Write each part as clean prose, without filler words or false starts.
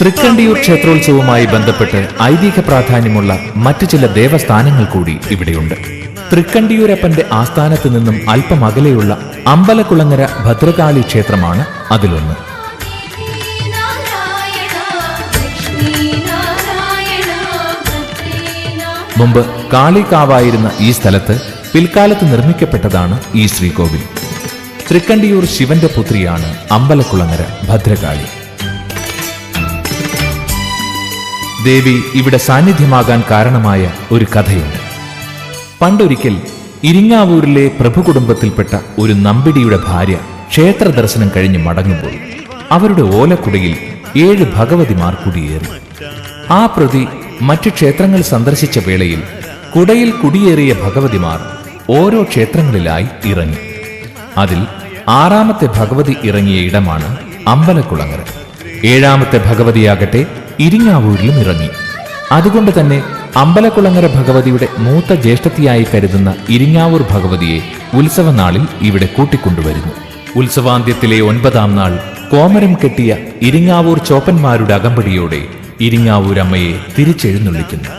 തൃക്കണ്ടിയൂർ ക്ഷേത്രോത്സവവുമായി ബന്ധപ്പെട്ട് ഐതിഹ്യ പ്രാധാന്യമുള്ള മറ്റു ചില ദേവസ്ഥാനങ്ങൾ കൂടി ഇവിടെയുണ്ട്. തൃക്കണ്ടിയൂരപ്പന്റെ ആസ്ഥാനത്ത് നിന്നും അല്പം അകലെയുള്ള അമ്പലക്കുളങ്ങര ഭദ്രകാളി ക്ഷേത്രമാണ് അതിലൊന്ന്. മുമ്പ് കാളികാവായിരുന്ന ഈ സ്ഥലത്ത് പിൽക്കാലത്ത് നിർമ്മിക്കപ്പെട്ടതാണ് ഈ ശ്രീകോവിൽ. തൃക്കണ്ടിയൂർ ശിവന്റെ പുത്രിയാണ് അമ്പലക്കുളങ്ങര ഭദ്രകാളി. ദേവി ഇവിടെ സാന്നിധ്യമാകാൻ കാരണമായ ഒരു കഥയുണ്ട്. പണ്ടൊരിക്കൽ ഇരിങ്ങാവൂരിലെ പ്രഭു കുടുംബത്തിൽപ്പെട്ട ഒരു നമ്പിടിയുടെ ഭാര്യ ക്ഷേത്ര ദർശനം കഴിഞ്ഞ് മടങ്ങുമ്പോൾ അവരുടെ ഓലക്കുടയിൽ 7 ഭഗവതിമാർ കുടിയേറി. ആ പ്രതി മറ്റു ക്ഷേത്രങ്ങൾ സന്ദർശിച്ച വേളയിൽ കുടയിൽ കുടിയേറിയ ഭഗവതിമാർ ഓരോ ക്ഷേത്രങ്ങളിലായി ഇറങ്ങി. അതിൽ 6ാമത്തെ ഭഗവതി ഇറങ്ങിയ ഇടമാണ് അമ്പലക്കുളങ്ങര. 7ാമത്തെ ഭഗവതിയാകട്ടെ ഇരിങ്ങാവൂരിലും ഇറങ്ങി. അതുകൊണ്ട് തന്നെ അമ്പലക്കുളങ്ങര ഭഗവതിയുടെ മൂത്ത ജ്യേഷ്ഠത്തിയായി കരുതുന്ന ഇരിങ്ങാവൂർ ഭഗവതിയെ ഉത്സവനാളിൽ ഇവിടെ കൂട്ടിക്കൊണ്ടുവരുന്നു. ഉത്സവാന്ത്യത്തിലെ 9ാം നാൾ കോമരം കെട്ടിയ ഇരിങ്ങാവൂർ ചോപ്പന്മാരുടെ അകമ്പടിയോടെ ഇരിങ്ങാവൂരമ്മയെ തിരിച്ചെഴുന്നള്ളിക്കുന്നു.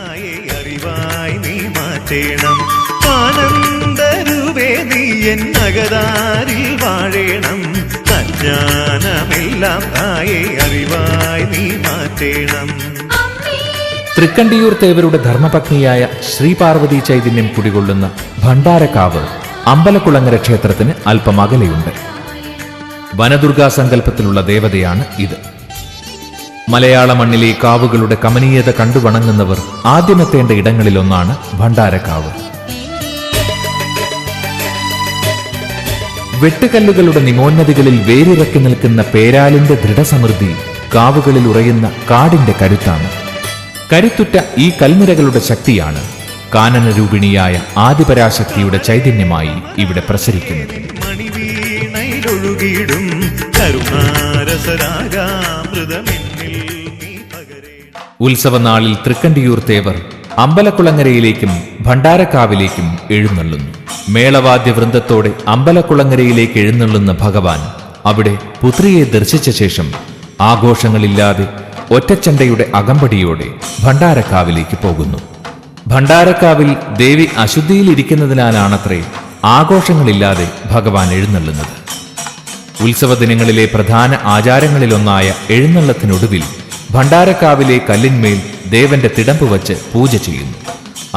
തൃക്കണ്ടിയൂർ തേവരുടെ ധർമ്മപത്നിയായ ശ്രീപാർവതി ചൈതന്യം കുടികൊള്ളുന്ന ഭണ്ഡാരക്കാവ് അമ്പലക്കുളങ്ങര ക്ഷേത്രത്തിന് അല്പം അകലെയുണ്ട്. വനദുർഗാ സങ്കല്പത്തിലുള്ള ദേവതയാണ് ഇത്. മലയാള മണ്ണിലെ കാവുകളുടെ കമനീയത കണ്ടുവണങ്ങുന്നവർ ആദ്യമെത്തേണ്ട ഇടങ്ങളിലൊന്നാണ് ഭണ്ഡാരക്കാവ്. വെട്ടുകല്ലുകളുടെ നിമോന്നതികളിൽ വേരിറക്കി നിൽക്കുന്ന പേരാലിന്റെ ദൃഢസമൃദ്ധി കാവുകളിൽ ഉറയുന്ന കാടിന്റെ കരുത്താണ്. കരുത്തുറ്റ ഈ കൽനിരകളുടെ ശക്തിയാണ് കാനനരൂപിണിയായ ആദിപരാശക്തിയുടെ ചൈതന്യമായി ഇവിടെ പ്രസരിക്കുന്നത്. ഉത്സവനാളിൽ തൃക്കണ്ടിയൂർ തേവർ അമ്പലക്കുളങ്ങരയിലേക്കും ഭണ്ഡാരക്കാവിലേക്കും എഴുന്നള്ളുന്നു. മേളവാദ്യവൃന്ദത്തോടെ അമ്പലക്കുളങ്ങരയിലേക്ക് എഴുന്നള്ളുന്ന ഭഗവാൻ അവിടെ പുത്രിയെ ദർശിച്ച ശേഷം ആഘോഷങ്ങളില്ലാതെ ഒറ്റച്ചണ്ടയുടെ അകമ്പടിയോടെ ഭണ്ഡാരക്കാവിലേക്ക് പോകുന്നു. ഭണ്ഡാരക്കാവിൽ ദേവി അശുദ്ധിയിലിരിക്കുന്നതിനാലാണത്രേ ആഘോഷങ്ങളില്ലാതെ ഭഗവാൻ എഴുന്നള്ളുന്നത്. ഉത്സവ ദിനങ്ങളിലെ പ്രധാന ആചാരങ്ങളിലൊന്നായ എഴുന്നള്ളത്തിനൊടുവിൽ ഭണ്ഡാരക്കാവിലെ കല്ലിന്മേൽ ദേവന്റെ തിടമ്പ് വച്ച് പൂജ ചെയ്യുന്നു.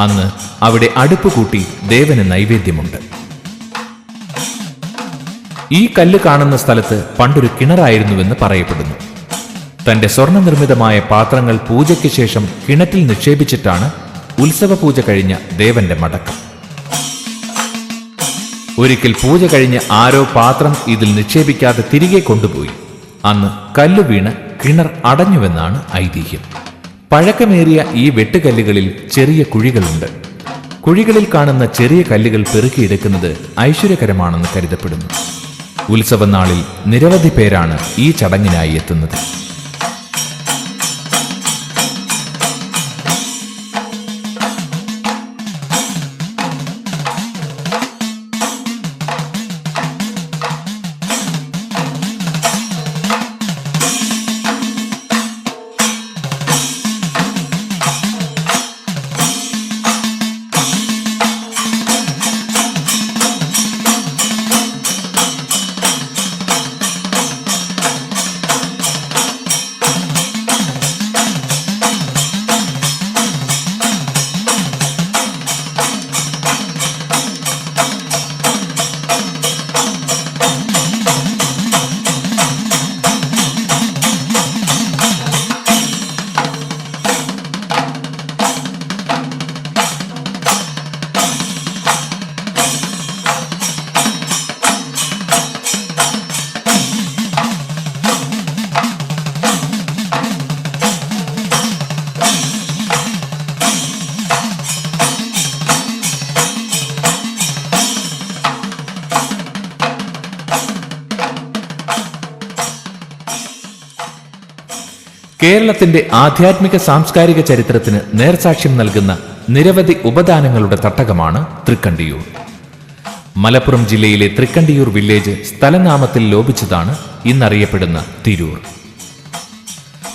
അന്ന് അവിടെ അടുപ്പ് കൂട്ടി ദേവന് നൈവേദ്യമുണ്ട്. ഈ കല്ല് കാണുന്ന സ്ഥലത്ത് പണ്ടൊരു കിണറായിരുന്നുവെന്ന് പറയപ്പെടുന്നു. തന്റെ സ്വർണ്ണനിർമ്മിതമായ പാത്രങ്ങൾ പൂജയ്ക്ക് ശേഷം കിണറ്റിൽ നിക്ഷേപിച്ചിട്ടാണ് ഉത്സവ പൂജ കഴിഞ്ഞ ദേവന്റെ മടക്കം. ഒരിക്കൽ പൂജ കഴിഞ്ഞ് ആരോ പാത്രം ഇതിൽ നിക്ഷേപിക്കാതെ തിരികെ കൊണ്ടുപോയി. അന്ന് കല്ലു വീണ് കിണർ അടഞ്ഞുവെന്നാണ് ഐതിഹ്യം. പഴക്കമേറിയ ഈ വെട്ടുകല്ലുകളിൽ ചെറിയ കുഴികളുണ്ട്. കുഴികളിൽ കാണുന്ന ചെറിയ കല്ലുകൾ പെറുക്കിയെടുക്കുന്നത് ഐശ്വര്യകരമാണെന്ന് കരുതപ്പെടുന്നു. ഉത്സവനാളിൽ നിരവധി പേരാണ് ഈ ചടങ്ങിനായി എത്തുന്നത്. കേരളത്തിന്റെ ആധ്യാത്മിക സാംസ്കാരിക ചരിത്രത്തിന് നേർസാക്ഷ്യം നൽകുന്ന നിരവധി ഉപദാനങ്ങളുടെ തട്ടകമാണ് തൃക്കണ്ടിയൂർ. മലപ്പുറം ജില്ലയിലെ തൃക്കണ്ടിയൂർ വില്ലേജ് സ്ഥലനാമത്തിൽ ലോപിച്ചതാണ് ഇന്നറിയപ്പെടുന്ന തിരൂർ.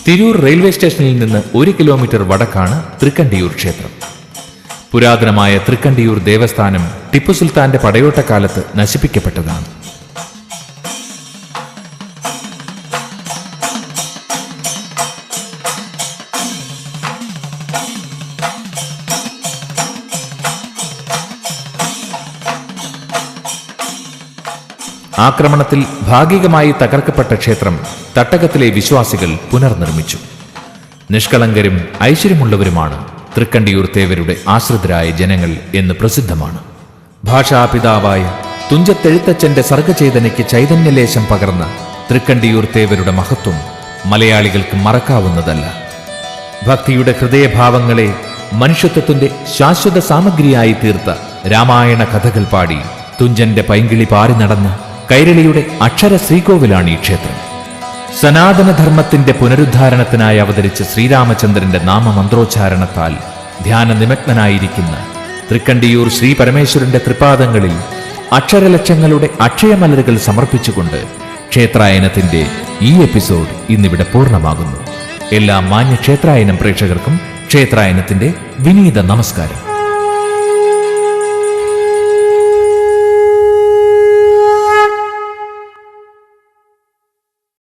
തിരൂർ റെയിൽവേ സ്റ്റേഷനിൽ നിന്ന് 1 കിലോമീറ്റർ വടക്കാണ് തൃക്കണ്ടിയൂർ ക്ഷേത്രം. പുരാതനമായ തൃക്കണ്ടിയൂർ ദേവസ്ഥാനം ടിപ്പു സുൽത്താന്റെ പടയോട്ടക്കാലത്ത് നശിപ്പിക്കപ്പെട്ടതാണ്. ആക്രമണത്തിൽ ഭാഗികമായി തകർക്കപ്പെട്ട ക്ഷേത്രം തട്ടകത്തിലെ വിശ്വാസികൾ പുനർനിർമ്മിച്ചു. നിഷ്കളങ്കരും ഐശ്വര്യമുള്ളവരുമാണ് തൃക്കണ്ടിയൂർ തേവരുടെ ആശ്രിതരായ ജനങ്ങൾ എന്ന് പ്രസിദ്ധമാണ്. ഭാഷാപിതാവായ തുഞ്ചത്തെഴുത്തച്ഛന്റെ സർഗചേതനയ്ക്ക് ചൈതന്യലേശം പകർന്ന തൃക്കണ്ടിയൂർ തേവരുടെ മഹത്വം മലയാളികൾക്ക് മറക്കാവുന്നതല്ല. ഭക്തിയുടെ ഹൃദയഭാവങ്ങളെ മനുഷ്യത്വത്തിന്റെ ശാശ്വത സാമഗ്രിയായി തീർത്ത രാമായണ കഥകൾ പാടി തുഞ്ചന്റെ പൈങ്കിളി പാറി നടന്ന് കൈരളിയുടെ അക്ഷര ശ്രീകോവിലാണ് ഈ ക്ഷേത്രം. സനാതനധർമ്മത്തിന്റെ പുനരുദ്ധാരണത്തിനായി അവതരിച്ച ശ്രീരാമചന്ദ്രന്റെ നാമമന്ത്രോച്ചാരണത്താൽ ധ്യാന നിമഗ്നനായിരിക്കുന്ന തൃക്കണ്ടിയൂർ ശ്രീ പരമേശ്വരന്റെ തൃപാദങ്ങളിൽ അക്ഷരലക്ഷങ്ങളുടെ അക്ഷയമലരുകൾ സമർപ്പിച്ചുകൊണ്ട് ക്ഷേത്രായനത്തിന്റെ ഈ എപ്പിസോഡ് ഇന്നിവിടെ പൂർണ്ണമാകുന്നു. എല്ലാ മാന്യ ക്ഷേത്രായനം പ്രേക്ഷകർക്കും ക്ഷേത്രായനത്തിന്റെ വിനീത നമസ്കാരം.